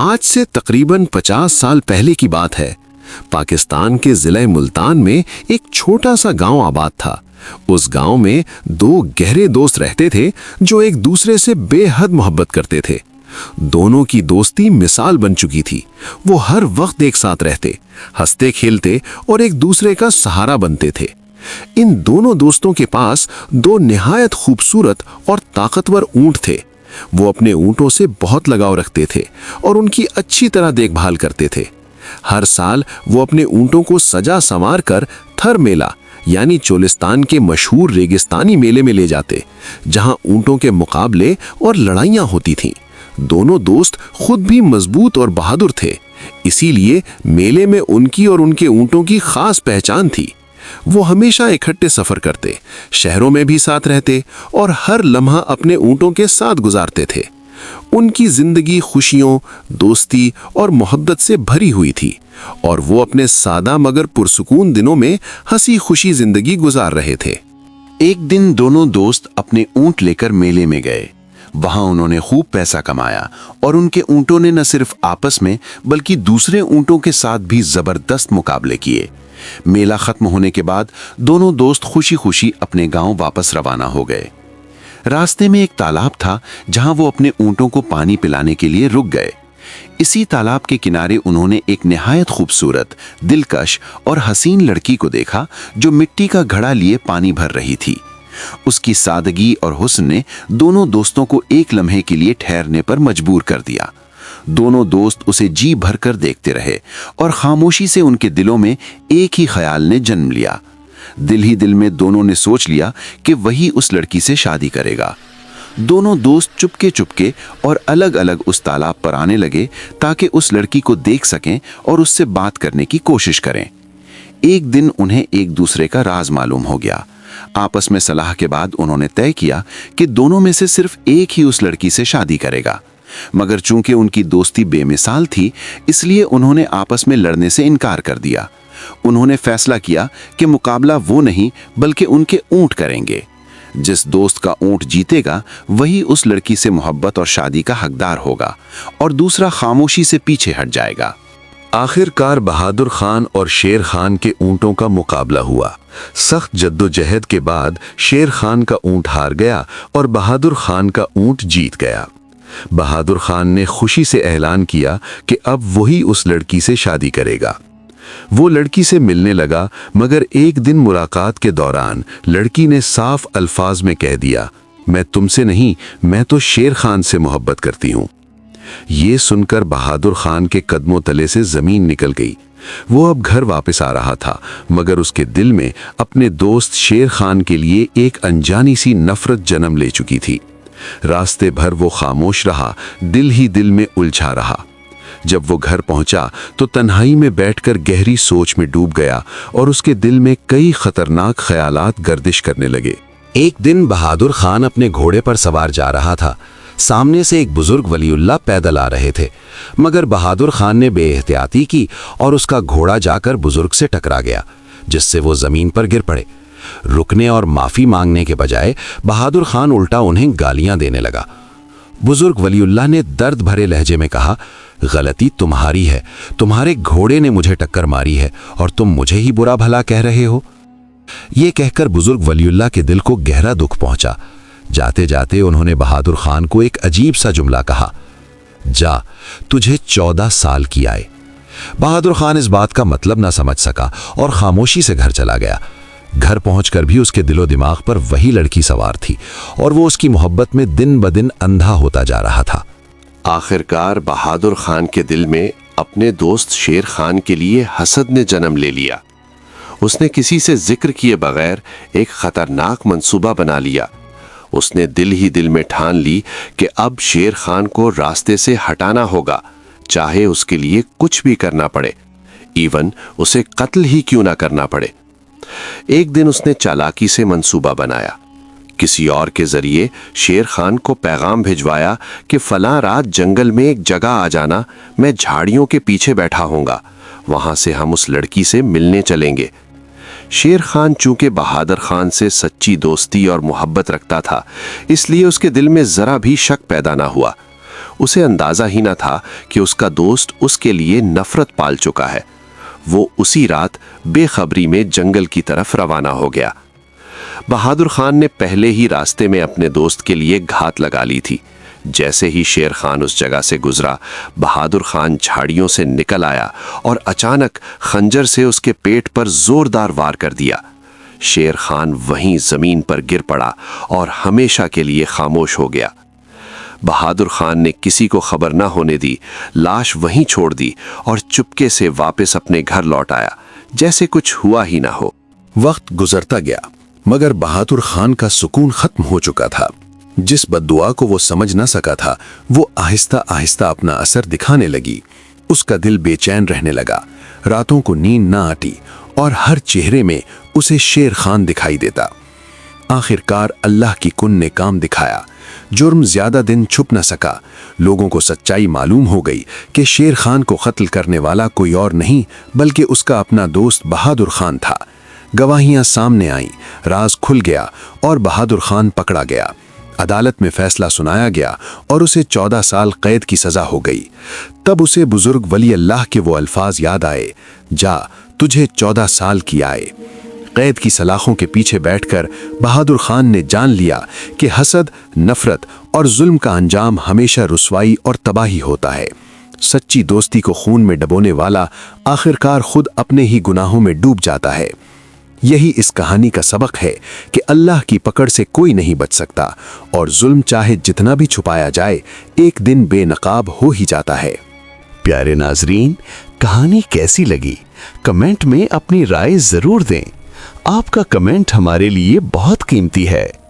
آج سے تقریباً 50 سال پہلے کی بات ہے۔ پاکستان کے ضلع ملتان میں ایک چھوٹا سا گاؤں آباد تھا۔ اس گاؤں میں 2 گہرے دوست رہتے تھے جو ایک دوسرے سے بے حد محبت کرتے تھے۔ دونوں کی دوستی مثال بن چکی تھی۔ وہ ہر وقت ایک ساتھ رہتے، ہنستے کھیلتے اور ایک دوسرے کا سہارا بنتے تھے۔ ان دونوں دوستوں کے پاس 2 نہایت خوبصورت اور طاقتور اونٹ تھے۔ وہ اپنے اونٹوں سے بہت لگاؤ رکھتے تھے اور ان کی اچھی طرح دیکھ بھال کرتے تھے۔ ہر سال وہ اپنے اونٹوں کو سجا سنوار کر تھر میلہ یعنی چولستان کے مشہور ریگستانی میلے میں لے جاتے، جہاں اونٹوں کے مقابلے اور لڑائیاں ہوتی تھیں۔ دونوں دوست خود بھی مضبوط اور بہادر تھے، اسی لیے میلے میں ان کی اور ان کے اونٹوں کی خاص پہچان تھی۔ وہ ہمیشہ اکٹھے سفر کرتے، شہروں میں بھی ساتھ رہتے اور ہر لمحہ اپنے اونٹوں کے ساتھ گزارتے تھے۔ ان کی زندگی خوشیوں، دوستی اور محبت سے بھری ہوئی تھی، اور وہ اپنے سادہ مگر پرسکون دنوں میں ہنسی خوشی زندگی گزار رہے تھے۔ ایک دن دونوں دوست اپنے اونٹ لے کر میلے میں گئے۔ وہاں انہوں نے خوب پیسہ کمایا اور ان کے اونٹوں نے نہ صرف آپس میں بلکہ دوسرے اونٹوں کے ساتھ بھی زبردست مقابلے کیے۔ میلہ ختم ہونے کے بعد دونوں دوست خوشی خوشی اپنے گاؤں واپس روانہ ہو گئے۔ راستے میں ایک تالاب تھا جہاں وہ اپنے اونٹوں کو پانی پلانے کے لیے رک گئے۔ اسی تالاب کے کنارے انہوں نے ایک نہایت خوبصورت، دلکش اور حسین لڑکی کو دیکھا جو مٹی کا گھڑا لیے پانی بھر رہی تھی۔ اس کی سادگی اور حسن نے دونوں دوستوں کو ایک لمحے کے لیے ٹھہرنے پر مجبور کر دیا۔ دونوں دوست اسے جی بھر کر دیکھتے رہے اور خاموشی سے ان کے دلوں میں ایک ہی خیال نے جنم لیا۔ دل ہی دل میں دونوں نے سوچ لیا کہ وہی اس لڑکی سے شادی کرے گا۔ دونوں دوست چپکے چپکے اور الگ الگ اس تالاب پر آنے لگے تاکہ اس لڑکی کو دیکھ سکیں اور اس سے بات کرنے کی کوشش کریں۔ ایک دن انہیں ایک دوسرے کا راز معلوم ہو گیا۔ آپس میں صلاح کے بعد انہوں نے طے کیا کہ دونوں میں سے صرف ایک ہی اس لڑکی سے شادی کرے گا، مگر چونکہ ان کی دوستی بے مثال تھی اس لیے انہوں نے آپس میں لڑنے سے انکار کر دیا۔ انہوں نے فیصلہ کیا کہ مقابلہ وہ نہیں بلکہ ان کے اونٹ کریں گے۔ جس دوست کا اونٹ جیتے گا وہی اس لڑکی سے محبت اور شادی کا حقدار ہوگا اور دوسرا خاموشی سے پیچھے ہٹ جائے گا۔ آخر کار بہادر خان اور شیر خان کے اونٹوں کا مقابلہ ہوا۔ سخت جدوجہد کے بعد شیر خان کا اونٹ ہار گیا اور بہادر خان کا اونٹ جیت گیا۔ بہادر خان نے خوشی سے اعلان کیا کہ اب وہی اس لڑکی سے شادی کرے گا۔ وہ لڑکی سے ملنے لگا، مگر ایک دن ملاقات کے دوران لڑکی نے صاف الفاظ میں کہہ دیا، میں تم سے نہیں، میں تو شیر خان سے محبت کرتی ہوں۔ یہ سن کر بہادر خان کے قدموں تلے سے زمین نکل گئی۔ وہ اب گھر واپس آ رہا تھا، مگر اس کے دل میں اپنے دوست شیر خان کے لیے ایک انجانی سی نفرت جنم لے چکی تھی۔ راستے بھر وہ خاموش رہا، دل ہی دل میں الجھا رہا۔ جب وہ گھر پہنچا تو تنہائی میں بیٹھ کر گہری سوچ میں ڈوب گیا اور اس کے دل میں کئی خطرناک خیالات گردش کرنے لگے۔ ایک دن بہادر خان اپنے گھوڑے پر سوار جا رہا تھا۔ سامنے سے ایک بزرگ ولی اللہ پیدل آ رہے تھے، مگر بہادر خان نے بے احتیاطی کی اور اس کا گھوڑا جا کر بزرگ سے ٹکرا گیا، جس سے وہ زمین پر گر پڑے۔ رکنے اور معافی مانگنے کے بجائے بہادر خان الٹا انہیں گالیاں دینے لگا۔ بزرگ ولی اللہ نے درد بھرے لہجے میں کہا، غلطی تمہاری ہے، تمہارے گھوڑے نے مجھے ٹکر ماری ہے اور تم مجھے ہی برا بھلا کہہ رہے ہو۔ یہ کہہ کر بزرگ ولی اللہ کے دل کو گہرا دکھ پہنچا۔ جاتے جاتے انہوں نے بہادر خان کو ایک عجیب سا جملہ کہا، جا، تجھے 14 سال کی آئے۔ بہادر خان اس بات کا مطلب نہ سمجھ سکا اور خاموشی سے گھر چلا گیا۔ گھر پہنچ کر بھی اس کے دل و دماغ پر وہی لڑکی سوار تھی اور وہ اس کی محبت میں دن بدن اندھا ہوتا جا رہا تھا۔ آخر کار بہادر خان کے دل میں اپنے دوست شیر خان کے لیے حسد نے جنم لے لیا۔ اس نے کسی سے ذکر کیے بغیر ایک خطرناک منصوبہ بنا لیا۔ اس نے دل ہی دل میں ٹھان لی کہ اب شیر خان کو راستے سے ہٹانا ہوگا، چاہے اس کے لیے کچھ بھی کرنا پڑے، ایون اسے قتل ہی کیوں نہ کرنا پڑے۔ ایک دن اس نے چالاکی سے منصوبہ بنایا۔ کسی اور کے ذریعے شیر خان کو پیغام بھجوایا کہ فلاں رات جنگل میں ایک جگہ آ جانا، میں جھاڑیوں کے پیچھے بیٹھا ہوں گا، وہاں سے ہم اس لڑکی سے ملنے چلیں گے۔ شیر خان چونکہ بہادر خان سے سچی دوستی اور محبت رکھتا تھا، اس لیے اس کے دل میں ذرا بھی شک پیدا نہ ہوا۔ اسے اندازہ ہی نہ تھا کہ اس کا دوست اس کے لیے نفرت پال چکا ہے۔ وہ اسی رات بے خبری میں جنگل کی طرف روانہ ہو گیا۔ بہادر خان نے پہلے ہی راستے میں اپنے دوست کے لیے گھات لگا لی تھی۔ جیسے ہی شیر خان اس جگہ سے گزرا، بہادر خان جھاڑیوں سے نکل آیا اور اچانک خنجر سے اس کے پیٹ پر زوردار وار کر دیا۔ شیر خان وہیں زمین پر گر پڑا اور ہمیشہ کے لیے خاموش ہو گیا۔ بہادر خان نے کسی کو خبر نہ ہونے دی، لاش وہیں چھوڑ دی اور چپکے سے واپس اپنے گھر لوٹ آیا، جیسے کچھ ہوا ہی نہ ہو۔ وقت گزرتا گیا مگر بہادر خان کا سکون ختم ہو چکا تھا۔ جس بد دعا کو وہ سمجھ نہ سکا تھا وہ آہستہ آہستہ اپنا اثر دکھانے لگی۔ اس کا دل بے چین رہنے لگا، راتوں کو نیند نہ آتی اور ہر چہرے میں اسے شیر خان دکھائی دیتا۔ آخرکار اللہ کی کن نے کام دکھایا۔ جرم زیادہ دن چھپ نہ سکا۔ لوگوں کو سچائی معلوم ہو گئی کہ شیر خان کو قتل کرنے والا کوئی اور نہیں بلکہ اس کا اپنا دوست بہادر خان تھا۔ گواہیاں سامنے آئیں، راز کھل گیا اور بہادر خان پکڑا گیا۔ عدالت میں فیصلہ سنایا گیا اور اسے 14 سال قید کی سزا ہو گئی۔ تب اسے بزرگ ولی اللہ کے وہ الفاظ یاد آئے، جا تجھے 14 سال کی آئے۔ قید کی سلاخوں کے پیچھے بیٹھ کر بہادر خان نے جان لیا کہ حسد، نفرت اور ظلم کا انجام ہمیشہ رسوائی اور تباہی ہوتا ہے۔ سچی دوستی کو خون میں ڈبونے والا آخرکار خود اپنے ہی گناہوں میں ڈوب جاتا ہے۔ یہی اس کہانی کا سبق ہے کہ اللہ کی پکڑ سے کوئی نہیں بچ سکتا اور ظلم چاہے جتنا بھی چھپایا جائے ایک دن بے نقاب ہو ہی جاتا ہے۔ پیارے ناظرین، کہانی کیسی لگی؟ کمنٹ میں اپنی رائے ضرور دیں۔ آپ کا کمنٹ ہمارے لیے بہت قیمتی ہے۔